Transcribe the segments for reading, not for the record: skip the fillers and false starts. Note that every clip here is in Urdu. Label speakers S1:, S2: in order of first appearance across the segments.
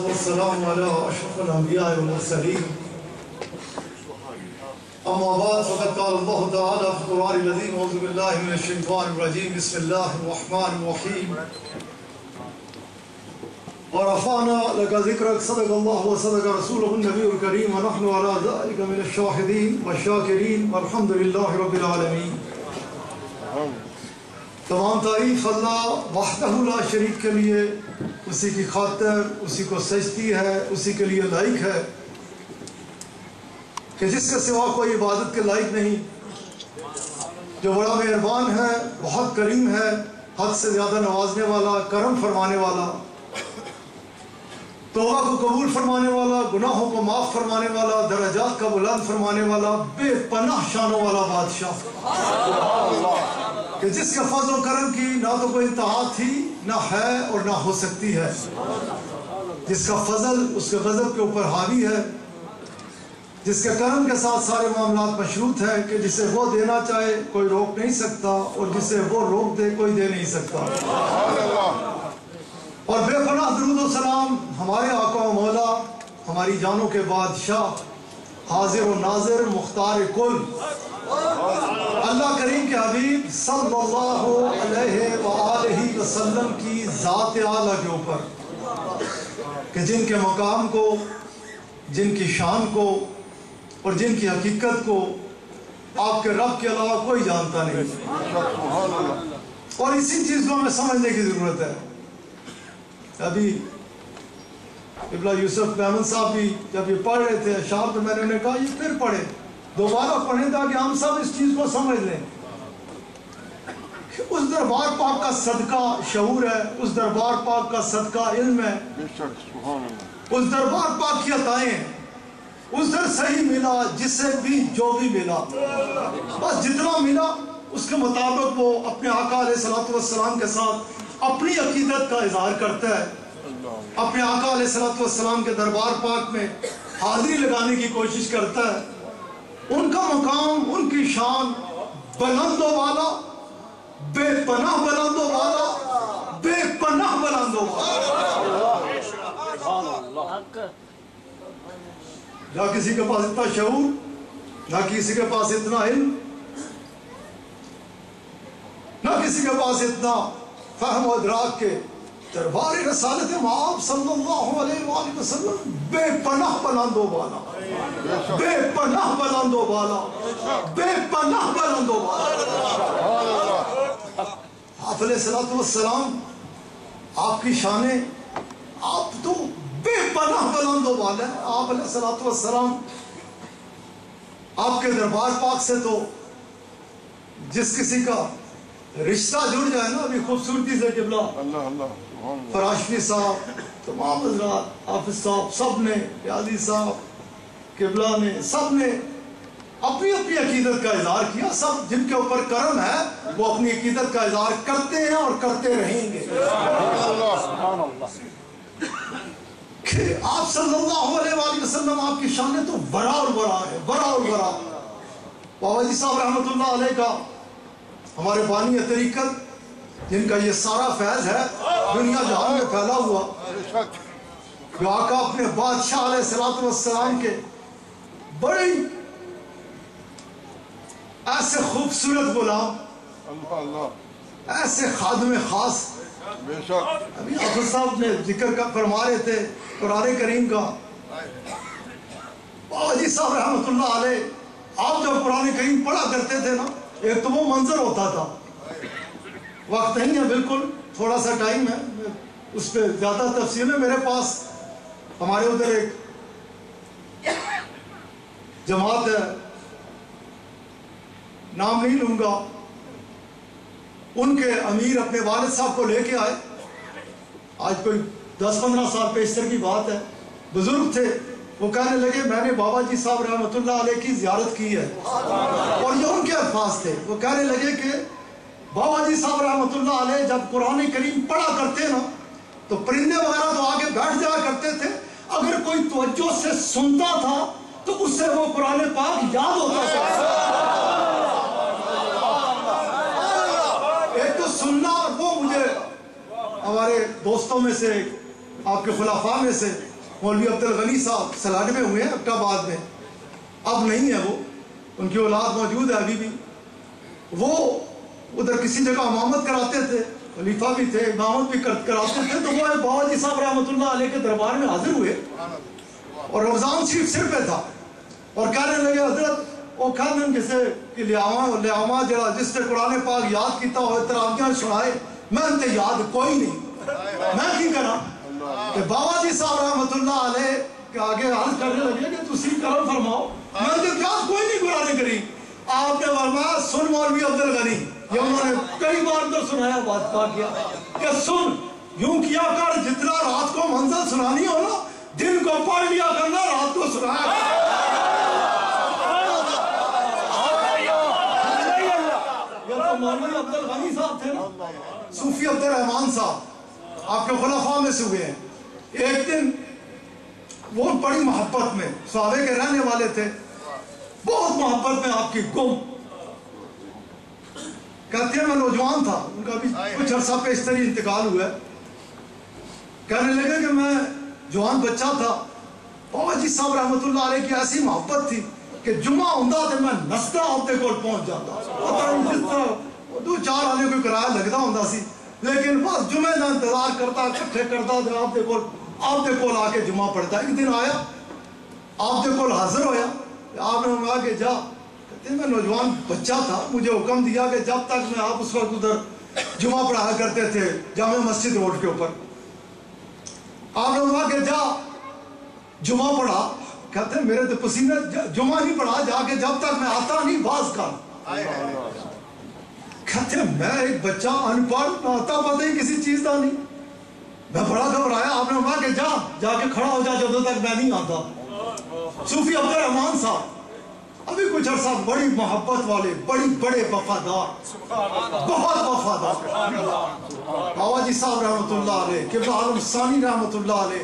S1: والسلام على أشرف الأنبياء والمرسلين أما بعد فقد قال الله تعالى في القرآن العظيم أعوذ بالله من الشيطان الرجيم بسم الله الرحمن الرحيم ورفعنا لك ذكرك صدق الله وصدق رسوله النبي الكريم ونحن على ذلك من الشاهدين والشاكرين والحمد لله رب العالمين. تمام تعریف اللہ وحدہ لا شریک کے لیے، اسی کی خاطر، اسی کو سجتی ہے، اسی کے لیے لائق ہے کہ جس کے سوا کوئی عبادت کے لائق نہیں، جو بڑا مہربان ہے، بہت کریم ہے، حد سے زیادہ نوازنے والا، کرم فرمانے والا، توبہ کو قبول فرمانے والا، گناہوں کو معاف فرمانے والا، درجات کا بلند فرمانے والا، بے پناہ شانوں والا بادشاہ کہ جس کے فضل و کرم کی نہ تو کوئی انتہا تھی، نہ ہے اور نہ ہو سکتی ہے، جس کا فضل اس کے غضب کے اوپر حاوی ہے، جس کے کرم کے ساتھ سارے معاملات مشروط ہیں کہ جسے وہ دینا چاہے کوئی روک نہیں سکتا اور جسے وہ روک دے کوئی دے نہیں سکتا. اور بے پناہ درود و سلام ہمارے آقا و مولا، ہماری جانوں کے بادشاہ، حاضر و ناظر، مختار کل، اللہ کریم کے حبیب صلی اللہ علیہ وآلہ وسلم کی ذات اعلیٰ کے اوپر کہ جن کے مقام کو، جن کی شان کو اور جن کی حقیقت کو آپ کے رب کے علاوہ کوئی جانتا نہیں. اور اسی چیز کو ہمیں سمجھنے کی ضرورت ہے. ابھی قبلہ یوسف محمد صاحب بھی جب یہ پڑھ رہے تھے اشعار تو میں نے انہیں کہا یہ پھر پڑھیں، دوبارہ پڑھیں تاکہ ہم سب اس چیز کو سمجھ لیں. اس دربار پاک کا صدقہ شعور ہے، اس دربار پاک کا صدقہ علم ہے، اس دربار پاک کی عطائیں ہیں. اس در صحیح ملا جسے بھی جو بھی ملا، بس جتنا ملا اس کے مطابق وہ اپنے آقا علیہ السلام کے ساتھ اپنی عقیدت کا اظہار کرتا ہے، اپنے آقا علیہ السلام کے دربار پاک میں حاضری لگانے کی کوشش کرتا ہے. ان کا مقام، ان کی شان بلند و بالا، بے پناہ بلند و بالا، بے پناہ بلند و بالا. نہ کسی کے پاس اتنا شعور، نہ کسی کے پاس اتنا علم، نہ کسی کے پاس اتنا فہم و ادراک کے دربار رسالت مآب صلی اللہ علیہ وآلہ وسلم بے پناہ بلند و بالا، بے پناہ بلند و بالا، بے پناہ بلند و بالا. آپ علیہ السلام، آپ کی شانیں، آپ تو بے پناہ بلند و بالا ہے. آپ علیہ السلام آپ کے دربار پاک سے تو جس کسی کا رشتہ جڑ جائے نا، ابھی خوبصورتی سے قبلہ فراشفی صاحب، تمام حضرات، حافظ صاحب، سب نے، پیالی صاحب، قبلہ نے، سب نے اپنی اپنی عقیدت کا اظہار کیا. سب جن کے اوپر کرم ہے وہ اپنی عقیدت کا اظہار کرتے ہیں اور کرتے رہیں گے. کہ آپ صلی اللہ علیہ وآلہ وسلم، آپ کی شانیں تو بڑا اور بڑا ہے، بڑا اور بڑا. بابا جی صاحب رحمۃ اللہ علیہ کا، ہمارے بانی طریقت جن کا یہ سارا فیض ہے دنیا جہان میں پھیلا ہوا، جو آقا اپنے بادشاہ علیہ السلام کے بڑی ایسے خوبصورت غلام، ایسے خادم خاص. ابھی حافظ صاحب نے ذکر کا فرما رہے تھے قرآن کریم کا. بابا جی صاحب رحمۃ اللہ علیہ آپ جب قرآن کریم پڑھا کرتے تھے نا، ایک تو وہ منظر ہوتا تھا، وقت نہیں ہے، بالکل تھوڑا سا ٹائم ہے، اس پہ زیادہ تفصیل ہے. میرے پاس ہمارے ادھر ایک جماعت ہے، نام نہیں لوں گا، ان کے امیر اپنے والد صاحب کو لے کے آئے. آج کوئی 10-15 سال پیشتر کی بات ہے. بزرگ تھے، وہ کہنے لگے میں نے بابا جی صاحب رحمۃ اللہ علیہ کی زیارت کی ہے. اور یہ ان کے الفاظ تھے. وہ کہنے لگے کہ بابا جی صاحب رحمۃ اللہ علیہ جب قرآن کریم پڑھا کرتے نا تو پرندے وغیرہ تو آگے بیٹھ جایا کرتے تھے، اگر کوئی توجہ سے سنتا تھا تو اس سے وہ قرآن پاک یاد ہوتا تھا. ایک تو سننا، وہ مجھے ہمارے دوستوں میں سے، آپ کے خلفاء میں سے مولوی عبد الغنی صاحب 96 میں ہوئے ہیں ایبٹ آباد میں، اب نہیں ہے وہ، ان کی اولاد موجود ہے ابھی بھی. وہ ادھر کسی جگہ امامت کراتے تھے، خلیفہ بھی تھے، امامت بھی کراتے تھے. تو وہ بابا جی صاحب رحمۃ اللہ علیہ کے دربار میں حاضر ہوئے اور رمضان شریف سر پہ تھا اور کہنے لگے حضرت وہ کھاندن کسے کہ لیاما جڑا جس نے قرآن پاک یاد کیتا ہوئے تراویحاں سنائے میں انتے یاد کوئی نہیں، میں کی کرا. کہ بابا جی صاحب رحمۃ اللہ علیہ کے آگے عرض کرنے لگے کہ تسی کرم فرماؤ، میں انتے یاد کوئی نہیں قرآن کریم. آپ نے فرمایا سن مولوی عبد الغنی، یہ انہوں نے کئی بار تو سنایا بات کیا کہ سن یوں کیا کر جتنا رات کو منزل سنانی ہو نا دن کو پڑھ لیا کرنا، رات کو سنایا کرنا. مولوی عبد الغنی صاحب تھے نا، صوفی عبد الرحمان صاحب آپ کے خلفاء میں سے ہوئے ہیں. ایک دن وہ بڑی محبت میں صحابے کے رہنے والے تھے، بہت محبت میں آپ کی گم. کہتے ہیں میں نوجوان تھا، ان کا بھی کچھ عرصہ پیشتری انتقال ہوا ہے. کہنے لگے کہ میں جوان بچہ تھا، بابا جی صاحب رحمۃ اللہ علیہ کی ایسی محبت تھی کہ جمعہ ہوندا تے میں نستا آپ دے کول پہنچ جاتا. پتہ نہیں جس طرح دو چار آنے کوئی کرایہ لگتا ہوندا سی، لیکن بس جمعے دا انتظار کرتا، اکٹھے کرتا تے آپ دے کول آ کے جمعہ پڑھتا. ایک دن آیا، آپ دے کول حاضر ہویا، آپ نے کہا کہ جا. کہتے ہیں میں نوجوان بچہ تھا، مجھے حکم دیا کہ جب تک میں آپ اس وقت ادھر جمعہ پڑھایا کرتے تھے جامع مسجد روڈ کے اوپر، آپ نے کہا کہ جا جمعہ پڑھا. کہتے ہیں میرے تو پسینے جمعہ نہیں پڑھا، جا کے جب تک میں آتا نہیں باز کر. کہتے ہیں میں ایک بچہ ان پڑھ، آتا پتہ ہی کسی چیز کا نہیں، میں بڑا گھبرایا. آپ نے کہا کہ جا کے کھڑا ہو جا جب تک میں نہیں آتا. صوفی عبد الرحمان صاحب ابھی کچھ عرصہ بڑی محبت والے، بڑے وفادار، بہت وفادار. بابا جی صاحب رحمۃ اللہ علیہ، قبلہ عالم ثانی رحمۃ اللہ علیہ،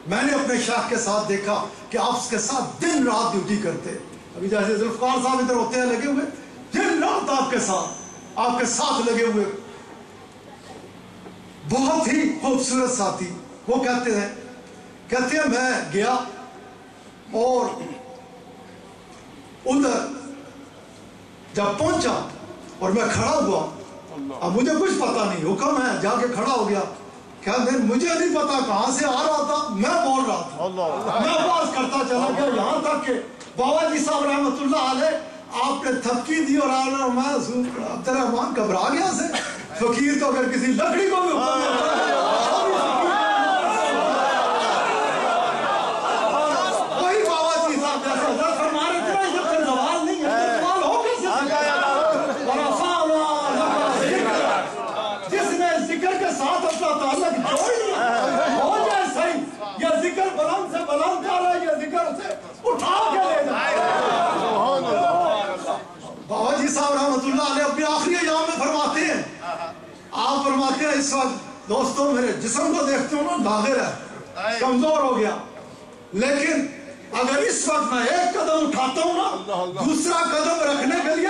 S1: میں نے اپنے شیخ کے ساتھ دیکھا کہ آپ اس کے ساتھ دن رات ڈیوٹی کرتے. ابھی جیسے ذوالفقار صاحب ادھر ہوتے ہیں لگے ہوئے، دن رات آپ کے ساتھ لگے ہوئے. بہت ہی خوبصورت ساتھی. وہ کہتے ہیں میں گیا اور ادھر جب پہنچا اور میں کھڑا ہوا، اب مجھے کچھ پتا نہیں، حکم ہے، جا کے کھڑا ہو گیا. مجھے نہیں پتا کہاں سے آ رہا تھا، میں بول رہا تھا، میں آواز کرتا چلا گیا یہاں تک کہ بابا جی صاحب رحمۃ اللہ علیہ آپ نے تھپکی دی اور میں عبد الرحمان گھبرا گیا سے. فقیر تو اگر کسی لکڑی کو بھی حکم دیتا ہے وہی بابا جی صاحب جیسے حضرت فرما رہے تھے یہ کوئی سوال نہیں ہے، سوال ہو کیسے جس نے ذکر کے ساتھ اپنا تعلق جوڑ لیا ہو جائے صحیح. یہ ذکر بلند سے بلند کر رہا ہے، یہ ذکر سے اٹھا کے لے جائے. بابا جی صاحب رحمۃ اللہ علیہ اپنے آخری ایام میں فرماتے ہیں، آپ فرماتے ہیں اس وقت دوستوں میرے جسم کو دیکھتے ہو نا لاغر ہے، کمزور ہو گیا، لیکن اگر اس وقت میں ایک قدم اٹھاتا ہوں نا دوسرا قدم رکھنے کے لیے